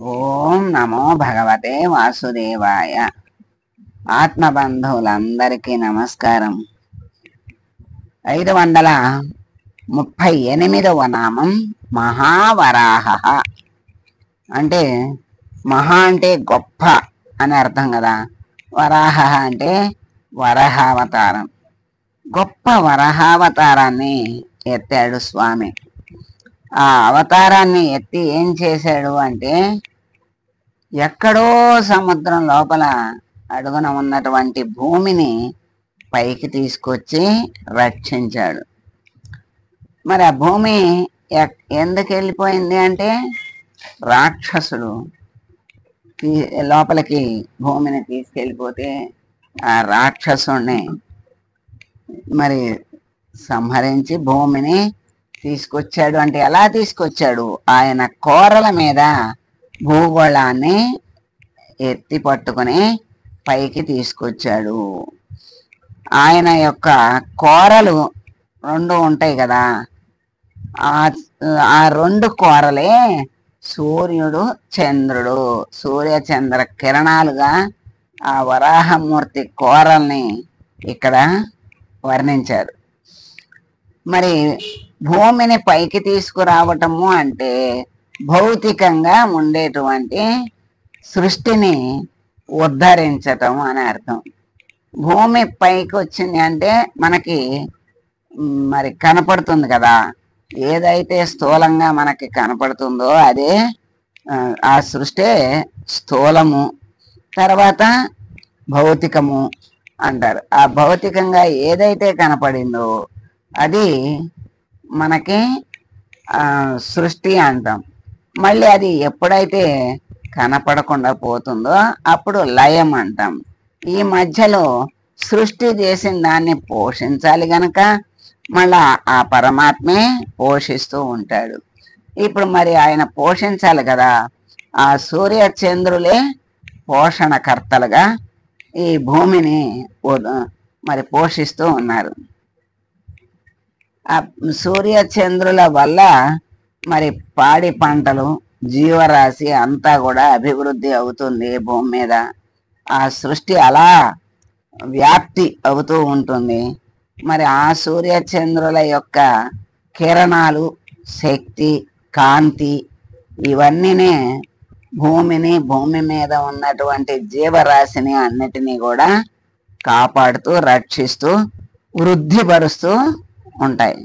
ఓం నమో భగవతే వాసుదేవాయ. ఆత్మబంధువులందరికీ నమస్కారం. 538వ నామం మహావరాహ. అంటే మహా అంటే గొప్ప అని అర్థం కదా. వరాహ అంటే వరహావతారం. గొప్ప వరహావతారాన్ని ఎత్తాడు స్వామి. ఆ అవతారాన్ని ఎత్తి ఏం చేశాడు అంటే, ఎక్కడో సముద్రం లోపల అడుగున ఉన్నటువంటి భూమిని పైకి తీసుకొచ్చి రక్షించాడు. మరి ఆ భూమి ఎందుకు వెళ్ళిపోయింది అంటే, రాక్షసుడు లోపలికి భూమిని తీసుకెళ్ళిపోతే ఆ రాక్షసుణ్ణి మరి సంహరించి భూమిని తీసుకొచ్చాడు. అంటే ఎలా తీసుకొచ్చాడు? ఆయన కోరల మీద భూగోళాన్ని ఎత్తి పట్టుకుని పైకి తీసుకొచ్చాడు. ఆయన యొక్క కోరలు రెండు ఉంటాయి కదా, ఆ రెండు కోరలే సూర్యుడు చంద్రుడు. సూర్య చంద్ర కిరణాలుగా ఆ వరాహమూర్తి కోరల్ని ఇక్కడ వర్ణించారు. మరి భూమిని పైకి తీసుకురావటము అంటే భౌతికంగా ఉండేటువంటి సృష్టిని ఉద్ధరించటం అని అర్థం. భూమి పైకి వచ్చింది అంటే మనకి మరి కనపడుతుంది కదా, ఏదైతే స్థూలంగా మనకి కనపడుతుందో అదే ఆ సృష్టి స్థూలము, తర్వాత భౌతికము అంటారు. ఆ భౌతికంగా ఏదైతే కనపడిందో అది మనకి సృష్టి అంటాం. మళ్ళీ అది ఎప్పుడైతే కనపడకుండా పోతుందో అప్పుడు లయం అంటాం. ఈ మధ్యలో సృష్టి చేసిన దాన్ని పోషించాలి గనక మళ్ళా ఆ పరమాత్మే పోషిస్తూ ఉంటాడు. ఇప్పుడు మరి ఆయన పోషించాలి కదా, ఆ సూర్య చంద్రులే పోషణకర్తలుగా ఈ భూమిని మరి పోషిస్తూ ఉన్నారు. ఆ సూర్య చంద్రుల వల్ల మరి పాడి పంటలు, జీవరాశి అంతా కూడా అభివృద్ధి అవుతుంది భూమి మీద. ఆ సృష్టి అలా వ్యాప్తి అవుతూ ఉంటుంది. మరి ఆ సూర్య చంద్రుల యొక్క కిరణాలు, శక్తి, కాంతి ఇవన్నీనే భూమిని, భూమి మీద ఉన్నటువంటి జీవరాశిని అన్నిటినీ కూడా కాపాడుతూ, రక్షిస్తూ, వృద్ధిపరుస్తూ ఉంటాయి.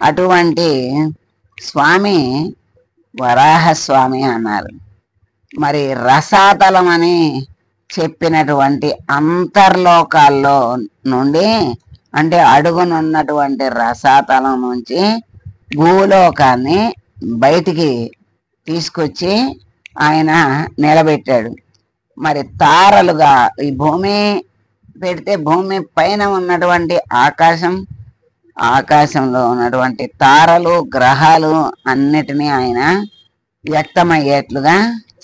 అటువంటి స్వామి వరాహస్వామి అన్నారు. మరి రసాతలం అని చెప్పినటువంటి అంతర్లోకాల్లో నుండి, అంటే అడుగునున్నటువంటి రసాతలం నుంచి భూలోకాన్ని బయటికి తీసుకొచ్చి ఆయన నిలబెట్టాడు. మరి తారలుగా ఈ భూమి పెడితే భూమి పైన ఉన్నటువంటి ఆకాశంలో ఉన్నటువంటి తారలు, గ్రహాలు అన్నిటినీ ఆయన వ్యక్తమయ్యేట్లుగా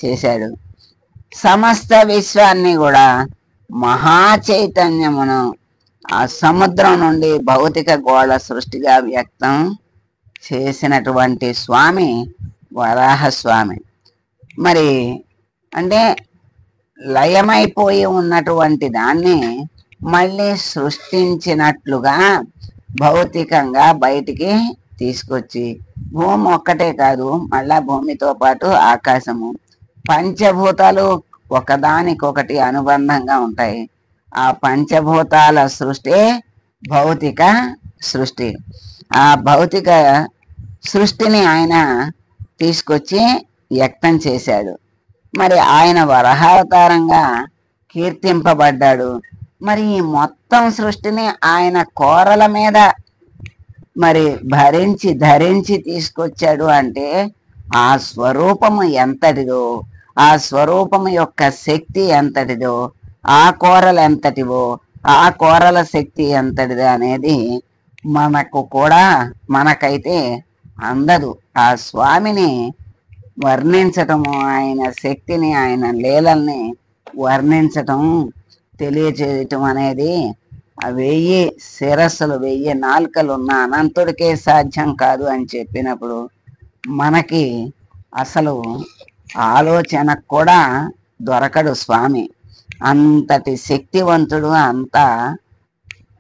చేశాడు. సమస్త విశ్వాన్ని కూడా మహా చైతన్యమును ఆ సముద్రం నుండి భౌతిక గోళ సృష్టిగా వ్యక్తం చేసినటువంటి స్వామి వరాహస్వామి. మరి అంటే లయమైపోయి ఉన్నటువంటి దాన్ని మళ్ళీ సృష్టించినట్లుగా భౌతికంగా బయటికి తీసుకొచ్చి, భూమి ఒక్కటే కాదు, మళ్ళా భూమితో పాటు ఆకాశము, పంచభూతాలు ఒకదానికొకటి అనుబంధంగా ఉంటాయి. ఆ పంచభూతాల సృష్టి భౌతిక సృష్టి. ఆ భౌతిక సృష్టిని ఆయన తీసుకొచ్చి వ్యక్తం చేశాడు. మరి ఆయన వరహావతారంగా కీర్తింపబడ్డాడు. మరి ఈ మొత్తం సృష్టిని ఆయన కోరల మీద మరి ధరించి తీసుకొచ్చాడు అంటే ఆ స్వరూపము ఎంతటిదో, ఆ స్వరూపము యొక్క శక్తి ఎంతటిదో, ఆ కోరలు ఎంతటివో, ఆ కోరల శక్తి ఎంతటిదో అనేది మనకైతే అందదు. ఆ స్వామిని వర్ణించటము, ఆయన శక్తిని, ఆయన లీలల్ని వర్ణించటం, తెలియచేయటం అనేది 1000 శిరస్సులు 1000 నాలుకలు ఉన్న అనంతుడికే సాధ్యం కాదు అని చెప్పినప్పుడు మనకి అసలు ఆలోచనకు కూడా దొరకడు స్వామి. అంతటి శక్తివంతుడు, అంత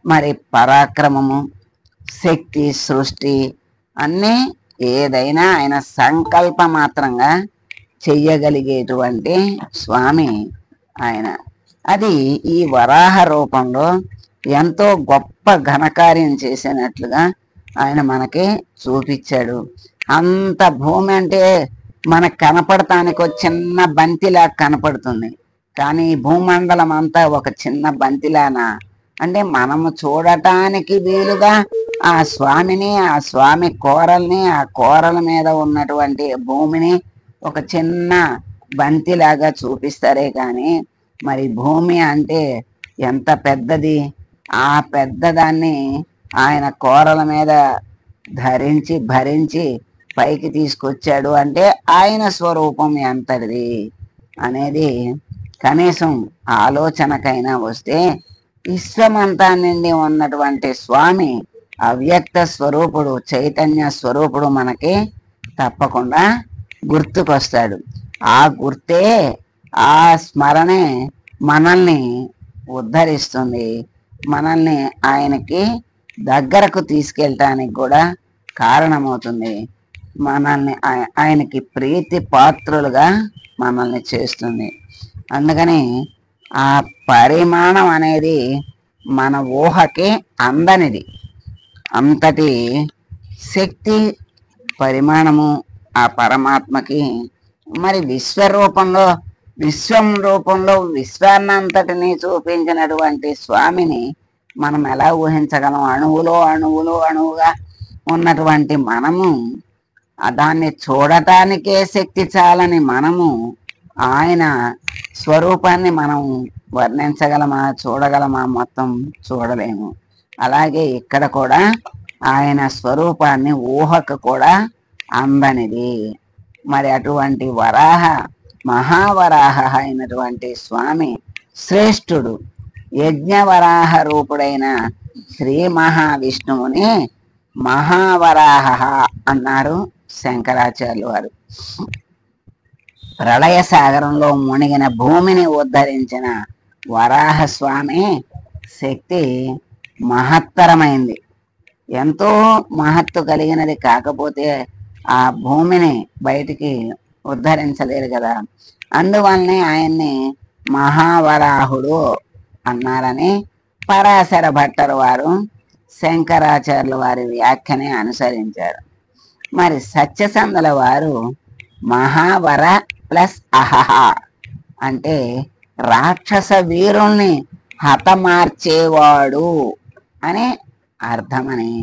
మరి పరాక్రమము, శక్తి, సృష్టి అన్నీ ఏదైనా ఆయన సంకల్ప మాత్రంగా చెయ్యగలిగేటువంటి స్వామి ఆయన. అది ఈ వరాహ రూపంలో ఎంతో గొప్ప ఘనకార్యం చేసినట్లుగా ఆయన మనకి చూపించాడు. అంత భూమి అంటే మనకు కనపడటానికి ఒక చిన్న బంతిలా కనపడుతుంది, కానీ ఈ భూమండలం అంతా ఒక చిన్న బంతిలానా అంటే మనము చూడటానికి వీలుగా ఆ స్వామిని, ఆ స్వామి కోరల్ని, ఆ కోరల మీద ఉన్నటువంటి భూమిని ఒక చిన్న బంతిలాగా చూపిస్తారే కానీ మరి భూమి అంటే ఎంత పెద్దది, ఆ పెద్దదాన్ని ఆయన కోరల మీద ధరించి భరించి పైకి తీసుకొచ్చాడు అంటే ఆయన స్వరూపం ఎంతటిది అనేది కనీసం ఆలోచనకైనా వస్తే విశ్వమంతా నిండి ఉన్నటువంటి స్వామి అవ్యక్త స్వరూపుడు, చైతన్య స్వరూపుడు మనకి తప్పకుండా గుర్తుకొస్తాడు. ఆ గుర్తే, ఆ స్మరణే మనల్ని ఉద్ధరిస్తుంది, మనల్ని ఆయనకి దగ్గరకు తీసుకెళ్ళటానికి కూడా కారణమవుతుంది, మనల్ని ఆయనకి ప్రీతి పాత్రులుగా మనల్ని చేస్తుంది. అందుకని ఆ పరిమాణం అనేది మన ఊహకి అందనిది. అంతటి శక్తి పరిమాణము ఆ పరమాత్మకి. మరి విశ్వరూపంలో, విశ్వం రూపంలో విశ్వాన్నంతటిని చూపించినటువంటి స్వామిని మనం ఎలా ఊహించగలం? అణువులో అణువుగా ఉన్నటువంటి మనము దాన్ని చూడటానికే శక్తి చాలని మనము ఆయన స్వరూపాన్ని మనం వర్ణించగలమా, చూడగలమా? మొత్తం చూడలేము. అలాగే ఇక్కడ కూడా ఆయన స్వరూపాన్ని ఊహకు కూడా అందనిది. మరి అటువంటి వరాహ, మహావరాహ అయినటువంటి స్వామి శ్రేష్ఠుడు. యజ్ఞవరాహ రూపుడైన శ్రీ మహావిష్ణువుని మహావరాహ అన్నారు శంకరాచార్యులు వారు. ప్రళయ సాగరంలో మునిగిన భూమిని ఉద్ధరించిన వరాహ స్వామి శక్తి మహత్తరమైంది, ఎంతో మహత్తు కలిగినది. కాకపోతే ఆ భూమిని బయటికి ఉద్ధరించలేరు కదా, అందువల్లనే ఆయన్ని మహావరాహుడు అన్నారని పరాశర భట్టరు వారు శంకరాచార్యుల వారి వ్యాఖ్యని అనుసరించారు. మరి సత్యసంధుల వారు మహావర ప్లస్ అహహ అంటే రాక్షస వీరుల్ని హతమార్చేవాడు అని అర్థమని,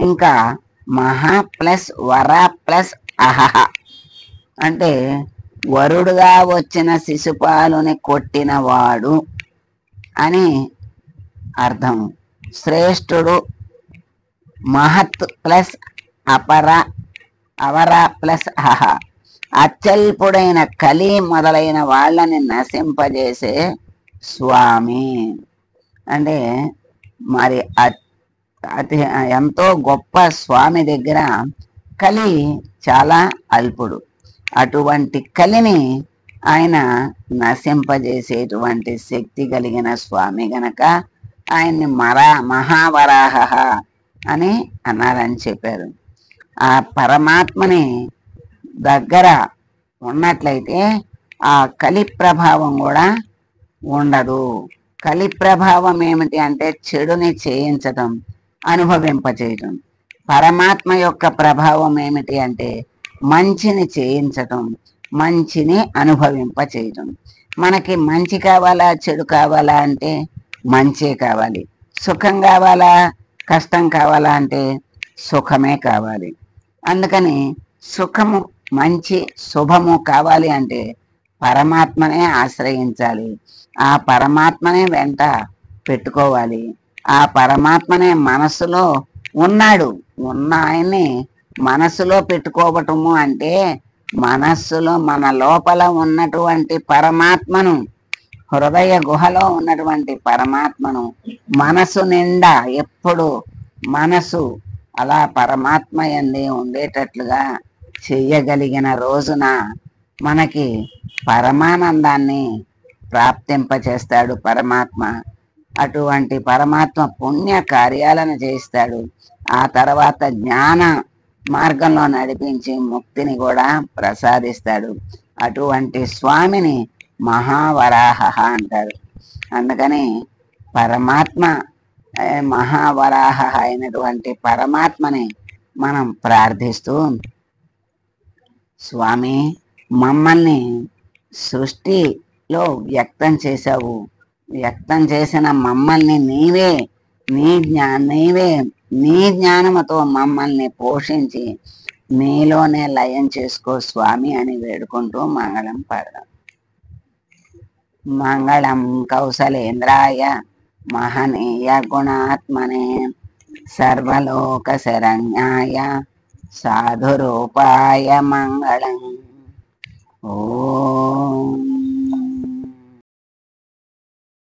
ఇంకా మహా ప్లస్ వర ప్లస్ అహహ అంటే వరుడుగా వచ్చిన శిశుపాలుని కొట్టినవాడు అని అర్థం. శ్రేష్ఠుడు మహత్ ప్లస్ అవర ప్లస్ అహ అత్యల్పుడైన కలి మొదలైన వాళ్ళని నశింపజేసే స్వామి. అంటే మరి అతి ఎంతో గొప్ప స్వామి దగ్గర కలి చాలా అల్పుడు. అటువంటి కలిని ఆయన నశింపజేసేటువంటి శక్తి కలిగిన స్వామి గనక ఆయన్ని మహావరాహ అని అన్నారని చెప్పారు. ఆ పరమాత్మని దగ్గర ఉన్నట్లయితే ఆ కలి ప్రభావం కూడా ఉండదు. కలి ప్రభావం ఏమిటి అంటే చెడుని చేయించటం, అనుభవింపచేయటం. పరమాత్మ యొక్క ప్రభావం ఏమిటి అంటే మంచిని చేయించటం, మంచిని అనుభవింపచేయటం. మనకి మంచి కావాలా, చెడు కావాలా అంటే మంచే కావాలి. సుఖం కావాలా, కష్టం కావాలా అంటే సుఖమే కావాలి. అందుకని సుఖము, మంచి, శుభము కావాలి అంటే పరమాత్మనే ఆశ్రయించాలి, ఆ పరమాత్మనే వెంట పెట్టుకోవాలి. ఆ పరమాత్మనే మనసులో ఉన్నాడు, ఉన్న ఆయన్ని మనసులో పెట్టుకోవటము అంటే మనస్సులో మన లోపల ఉన్నటువంటి పరమాత్మను, హృదయ గుహలో ఉన్నటువంటి పరమాత్మను మనసు నిండా ఎప్పుడు మనసు అలా పరమాత్మ యందే ఉండేటట్లుగా చెయ్యగలిగిన రోజున మనకి పరమానందాన్ని ప్రాప్తింపచేస్తాడు పరమాత్మ. అటువంటి పరమాత్మ పుణ్య కార్యాలను చేయిస్తాడు. ఆ తర్వాత జ్ఞాన మార్గంలో నడిపించి ముక్తిని కూడా ప్రసాదిస్తాడు. అటువంటి స్వామిని మహావరాహ అంటారు. అందుకని పరమాత్మ మహావరాహ అయినటువంటి పరమాత్మని మనం ప్రార్థిస్తూ, స్వామి మమ్మల్ని సృష్టిలో వ్యక్తం చేశావు, వ్యక్తం చేసిన మమ్మల్ని నీవే నీ జ్ఞానముతో మమ్మల్ని పోషించి నీలోనే లయం చేసుకో స్వామి అని వేడుకుంటూ మంగళం పాడదాం. మంగళం కౌసలేంద్రాయ మహనీయ గుణాత్మనే సర్వలోక శరణ్యాయ సాధురూపాయ మంగళం. ఓ